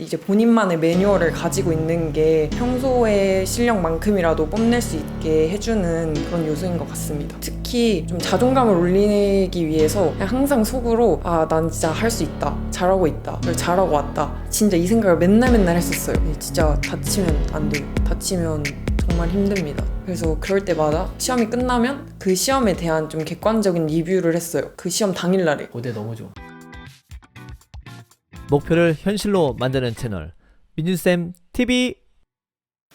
이제 본인만의 매뉴얼을 가지고 있는 게 평소의 실력만큼이라도 뽐낼 수 있게 해주는 그런 요소인 것 같습니다. 특히 좀 자존감을 올리기 위해서 그냥 항상 속으로 난 진짜 할 수 있다, 잘하고 있다, 그리고 잘하고 왔다, 진짜 이 생각을 맨날 했었어요. 진짜 다치면 안 돼요. 다치면 정말 힘듭니다. 그래서 그럴 때마다 시험이 끝나면 그 시험에 대한 좀 객관적인 리뷰를 했어요. 그 시험 당일날에. 고대 너무 좋아. 목표를 현실로 만드는 채널 민준쌤 TV.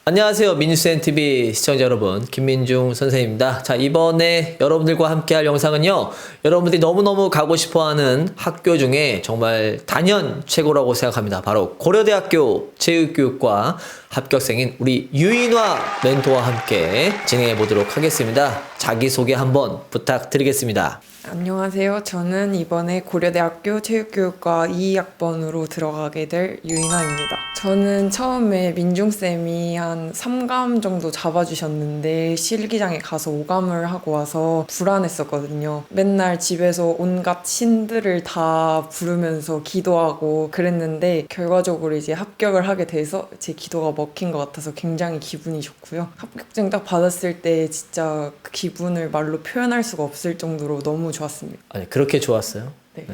안녕하세요, 민준쌤 TV 시청자 여러분, 김민중 선생님입니다. 자, 이번에 여러분들과 함께 할 영상은요, 여러분들이 너무너무 가고 싶어하는 학교 중에 정말 단연 최고라고 생각합니다. 바로 고려대학교 체육교육과 합격생인 우리 유인화 멘토와 함께 진행해 보도록 하겠습니다. 자기소개 한번 부탁드리겠습니다. 안녕하세요. 저는 이번에 고려대학교 체육교육과 2학번으로 들어가게 될 유인아입니다. 저는 처음에 민중쌤이 한 3감 정도 잡아주셨는데 실기장에 가서 5감을 하고 와서 불안했었거든요. 맨날 집에서 온갖 신들을 다 부르면서 기도하고 그랬는데 결과적으로 이제 합격을 하게 돼서 제 기도가 먹힌 것 같아서 굉장히 기분이 좋고요. 합격증 딱 받았을 때 진짜 그 기분을 말로 표현할 수가 없을 정도로 너무 좋았습니다. 아니, 그렇게 좋았어요? 네.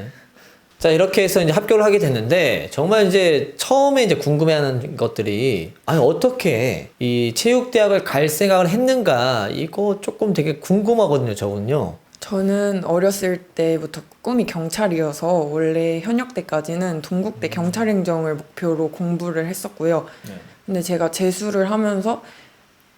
자, 이렇게 해서 이제 합격을 하게 됐는데, 정말 이제 처음에 이제 궁금해하는 것들이, 아니, 어떻게 이 체육대학을 갈 생각을 했는가, 이거 조금 되게 궁금하거든요, 저는요. 저는 어렸을 때부터 꿈이 경찰이어서 원래 현역 때까지는 동국대 경찰행정을 목표로 공부를 했었고요. 근데 제가 재수를 하면서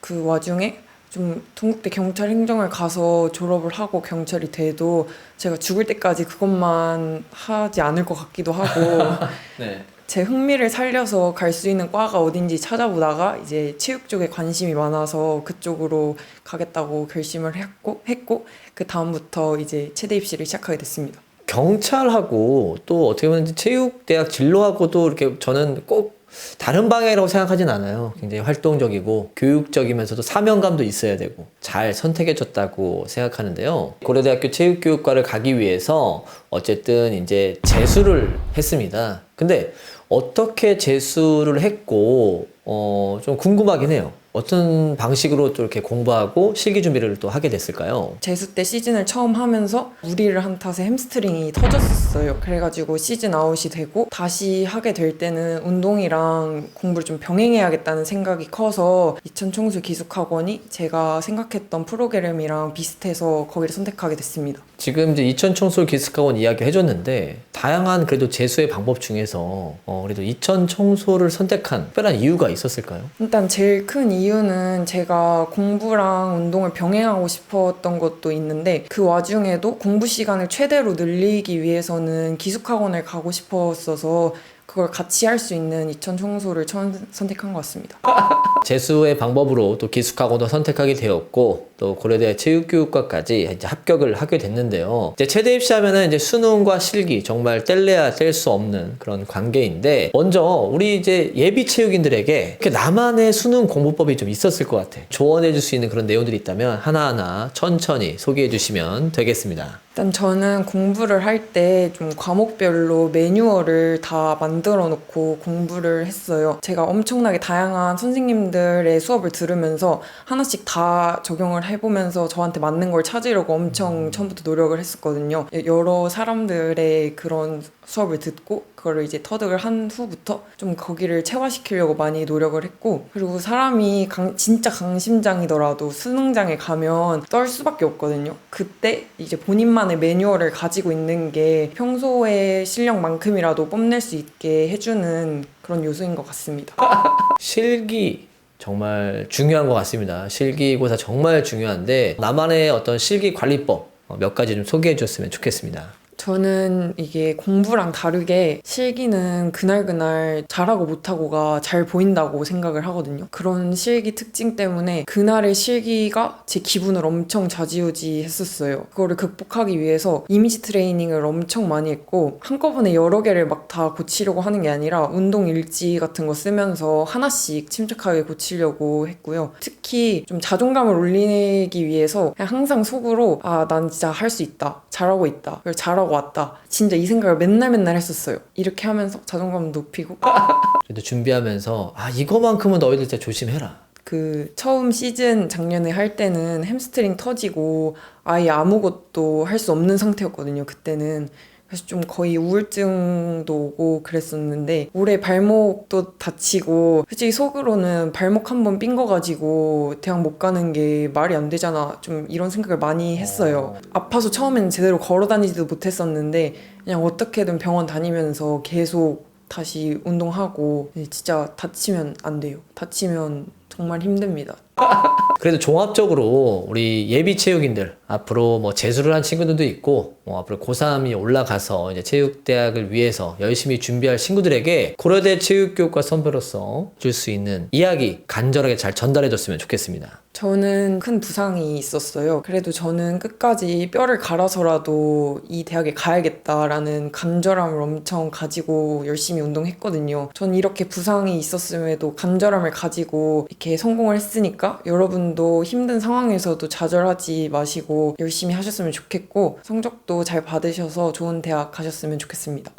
그 와중에 좀 동국대 경찰행정을 가서 졸업을 하고 경찰이 돼도 제가 죽을 때까지 그것만 하지 않을 것 같기도 하고 네. 제 흥미를 살려서 갈 수 있는 과가 어딘지 찾아보다가 이제 체육 쪽에 관심이 많아서 그쪽으로 가겠다고 결심을 했고 그 다음부터 이제 체대 입시를 시작하게 됐습니다. 경찰하고 또 어떻게 보면 체육대학 진로하고도 이렇게 저는 꼭 다른 방향이라고 생각하진 않아요. 굉장히 활동적이고 교육적이면서도 사명감도 있어야 되고 잘 선택해줬다고 생각하는데요. 고려대학교 체육교육과를 가기 위해서 어쨌든 이제 재수를 했습니다. 근데 어떻게 재수를 했고 좀 궁금하긴 해요. 어떤 방식으로 또 이렇게 공부하고 실기 준비를 또 하게 됐을까요? 재수 때 시즌을 처음 하면서 무리를 한 탓에 햄스트링이 터졌어요. 그래가지고 시즌 아웃이 되고 다시 하게 될 때는 운동이랑 공부를 좀 병행해야겠다는 생각이 커서 이천총수 기숙학원이 제가 생각했던 프로그램이랑 비슷해서 거기를 선택하게 됐습니다. 지금 이제 이천청솔 기숙학원 이야기 해줬는데 다양한 그래도 재수의 방법 중에서 그래도 이천청솔을 선택한 특별한 이유가 있었을까요? 일단 제일 큰 이유는 제가 공부랑 운동을 병행하고 싶었던 것도 있는데 그 와중에도 공부 시간을 최대로 늘리기 위해서는 기숙학원을 가고 싶었어서 그걸 같이 할 수 있는 이천청소를 선택한 것 같습니다. 재수의 방법으로 또 기숙학원도 선택하게 되었고 또 고려대 체육교육과까지 이제 합격을 하게 됐는데요. 이제 체대 입시하면은 이제 수능과 실기 정말 뗄래야 뗄 수 없는 그런 관계인데 먼저 우리 이제 예비 체육인들에게 나만의 수능 공부법이 좀 있었을 것 같아. 조언해 줄 수 있는 그런 내용들이 있다면 하나하나 천천히 소개해 주시면 되겠습니다. 일단 저는 공부를 할 때 좀 과목별로 매뉴얼을 다 만들어 놓고 공부를 했어요. 제가 엄청나게 다양한 선생님들의 수업을 들으면서 하나씩 다 적용을 해보면서 저한테 맞는 걸 찾으려고 엄청 처음부터 노력을 했었거든요. 여러 사람들의 그런 수업을 듣고 그거를 이제 터득을 한 후부터 좀 거기를 체화시키려고 많이 노력을 했고, 그리고 사람이 진짜 강심장이더라도 수능장에 가면 떨 수밖에 없거든요. 그때 이제 본인만의 매뉴얼을 가지고 있는 게 평소의 실력만큼이라도 뽐낼 수 있게 해주는 그런 요소인 것 같습니다. 실기 정말 중요한 것 같습니다. 실기고사 정말 중요한데 나만의 어떤 실기 관리법 몇 가지 좀 소개해 줬으면 좋겠습니다. 저는 이게 공부랑 다르게 실기는 그날그날 잘하고 못하고가 잘 보인다고 생각을 하거든요. 그런 실기 특징 때문에 그날의 실기가 제 기분을 엄청 좌지우지 했었어요. 그거를 극복하기 위해서 이미지 트레이닝을 엄청 많이 했고, 한꺼번에 여러 개를 막 다 고치려고 하는 게 아니라 운동 일지 같은 거 쓰면서 하나씩 침착하게 고치려고 했고요. 특히 좀 자존감을 올리기 위해서 그냥 항상 속으로 난 진짜 할 수 있다, 잘하고 있다, 그리고 잘하고 잘하고 왔다. 진짜 이 생각을 맨날 했었어요. 이렇게 하면서 자존감 높이고 그래도 준비하면서 이거만큼은 너희들 진짜 조심해라. 그 처음 시즌 작년에 할 때는 햄스트링 터지고 아예 아무것도 할 수 없는 상태였거든요. 그때는. 그래서 좀 거의 우울증도 오고 그랬었는데 올해 발목도 다치고 솔직히 속으로는 발목 한 번 삔 거 가지고 대학 못 가는 게 말이 안 되잖아. 좀 이런 생각을 많이 했어요. 아파서 처음에는 제대로 걸어 다니지도 못했었는데 그냥 어떻게든 병원 다니면서 계속 다시 운동하고 진짜 다치면 안 돼요. 다치면 정말 힘듭니다. 그래도 종합적으로 우리 예비 체육인들 앞으로 뭐 재수를 한 친구들도 있고 앞으로 고3이 올라가서 이제 체육대학을 위해서 열심히 준비할 친구들에게 고려대 체육교육과 선배로서 줄 수 있는 이야기 간절하게 잘 전달해 줬으면 좋겠습니다. 저는 큰 부상이 있었어요. 그래도 저는 끝까지 뼈를 갈아서라도 이 대학에 가야겠다라는 간절함을 엄청 가지고 열심히 운동했거든요. 전 이렇게 부상이 있었음에도 간절함을 가지고 이렇게 성공을 했으니까 여러분도 힘든 상황에서도 좌절하지 마시고 열심히 하셨으면 좋겠고 성적도 잘 받으셔서 좋은 대학 가셨으면 좋겠습니다.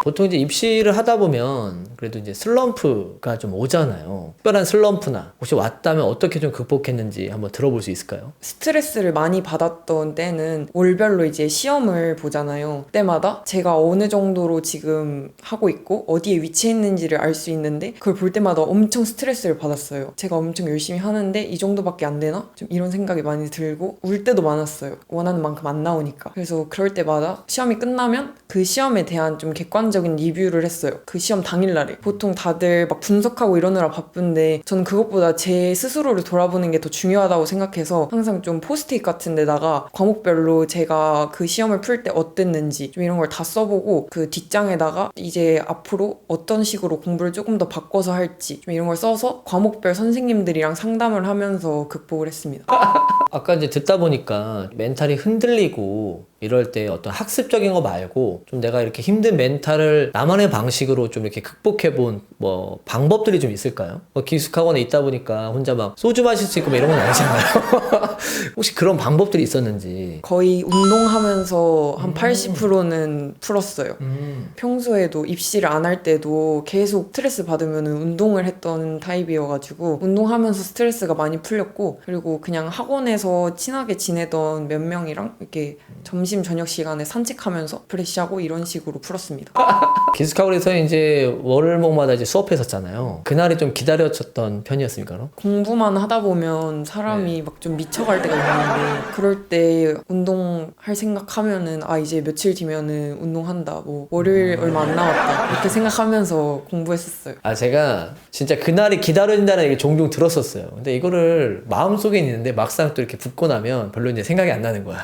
보통 이제 입시를 하다 보면 그래도 이제 슬럼프가 좀 오잖아요. 특별한 슬럼프나 혹시 왔다면 어떻게 좀 극복했는지 한번 들어볼 수 있을까요? 스트레스를 많이 받았던 때는 월별로 이제 시험을 보잖아요. 그때마다 제가 어느 정도로 지금 하고 있고 어디에 위치해 있는지를 알 수 있는데 그걸 볼 때마다 엄청 스트레스를 받았어요. 제가 엄청 열심히 하는데 이 정도밖에 안 되나? 좀 이런 생각이 많이 들고 울 때도 많았어요. 원하는 만큼 안 나오니까. 그래서 그럴 때마다 시험이 끝나면 그 시험에 대한 좀 객관적인 리뷰를 했어요. 그 시험 당일날에. 보통 다들 막 분석하고 이러느라 바쁜데 저는 그것보다 제 스스로를 돌아보는 게 더 중요하다고 생각해서 항상 좀 포스트잇 같은 데다가 과목별로 제가 그 시험을 풀 때 어땠는지 좀 이런 걸 다 써보고 그 뒷장에다가 이제 앞으로 어떤 식으로 공부를 조금 더 바꿔서 할지 좀 이런 걸 써서 과목별 선생님들이랑 상담을 하면서 극복을 했습니다. 아까 이제 듣다 보니까 멘탈이 흔들리고 이럴 때 어떤 학습적인 거 말고 좀 내가 이렇게 힘든 멘탈을 나만의 방식으로 좀 이렇게 극복해 본 뭐 방법들이 좀 있을까요? 뭐 기숙학원에 있다 보니까 혼자 막 소주 마실 수 있고 뭐 이런 건 아니잖아요. 혹시 그런 방법들이 있었는지. 거의 운동하면서 한 80%는 풀었어요. 평소에도 입시를 안 할 때도 계속 스트레스 받으면 운동을 했던 타입이어가지고 운동하면서 스트레스가 많이 풀렸고 그리고 그냥 학원에서 친하게 지내던 몇 명이랑 이렇게 점심 저녁 시간에 산책하면서 프레시하고 이런 식으로 풀었습니다. 기숙학원에서 이제 월목마다 이제 수업했었잖아요. 그날이 좀 기다려졌던 편이었습니까? 그럼? 공부만 하다 보면 사람이 막 좀 미쳐갈 때가 있는데 그럴 때 운동할 생각하면은 이제 며칠 뒤면은 운동한다 뭐 월요일 얼마 안 남았다 이렇게 생각하면서 공부했었어요. 제가 진짜 그날이 기다려진다는 얘기 종종 들었었어요. 근데 이거를 마음속에 있는데 막상 또 이렇게 붙고 나면 별로 이제 생각이 안 나는 거야.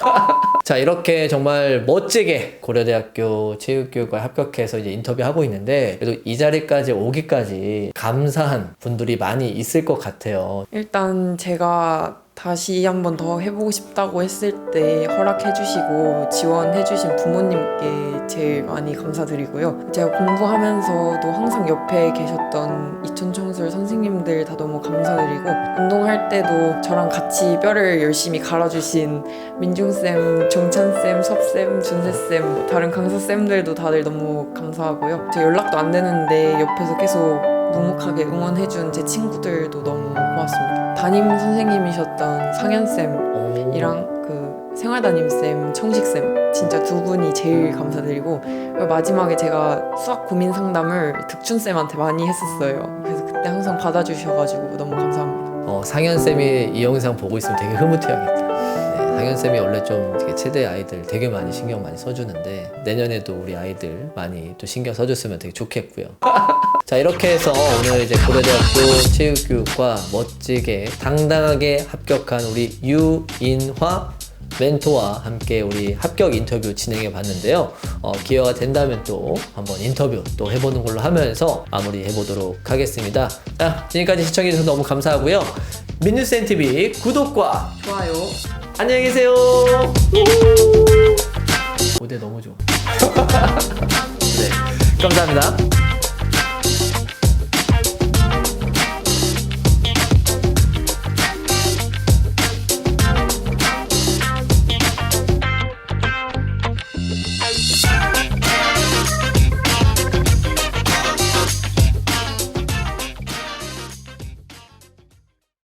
자, 이렇게 정말 멋지게 고려대학교 체육교육과에 합격해서 이제 인터뷰하고 있는데 그래도 이 자리까지 오기까지 감사한 분들이 많이 있을 것 같아요. 일단 제가 다시 한 번 더 해보고 싶다고 했을 때 허락해주시고 지원해주신 부모님께 제일 많이 감사드리고요. 제가 공부하면서도 항상 옆에 계셨던 이촌청술 선생님들 다 너무 감사드리고 운동할 때도 저랑 같이 뼈를 열심히 갈아주신 민중쌤, 종찬쌤, 섭쌤, 준세쌤, 다른 강사쌤들도 다들 너무 감사하고요. 제 연락도 안 되는데 옆에서 계속 묵묵하게 응원해준 제 친구들도 너무 고맙습니다. 담임 선생님이셨던 상현쌤이랑 그 생활담임쌤, 청식쌤 진짜 두 분이 제일 감사드리고 마지막에 제가 수학 고민 상담을 득춘쌤한테 많이 했었어요. 그래서 그때 항상 받아주셔가지고 너무 감사합니다. 상현쌤이 이 영상 보고 있으면 되게 흐뭇해하겠다. 상현쌤이 원래 좀 되게 체대 아이들 되게 많이 신경 많이 써주는데 내년에도 우리 아이들 많이 또 신경 써줬으면 되게 좋겠고요. 자, 이렇게 해서 오늘 이제 고려대학교 체육교육과 멋지게 당당하게 합격한 우리 유인화 멘토와 함께 우리 합격 인터뷰 진행해 봤는데요. 기회가 된다면 또 한번 인터뷰 또 해보는 걸로 하면서 마무리 해보도록 하겠습니다. 자, 지금까지 시청해 주셔서 너무 감사하고요. 민뉴스NTV 구독과 좋아요. 안녕히 계세요. 무대 너무 좋아. 네, 감사합니다.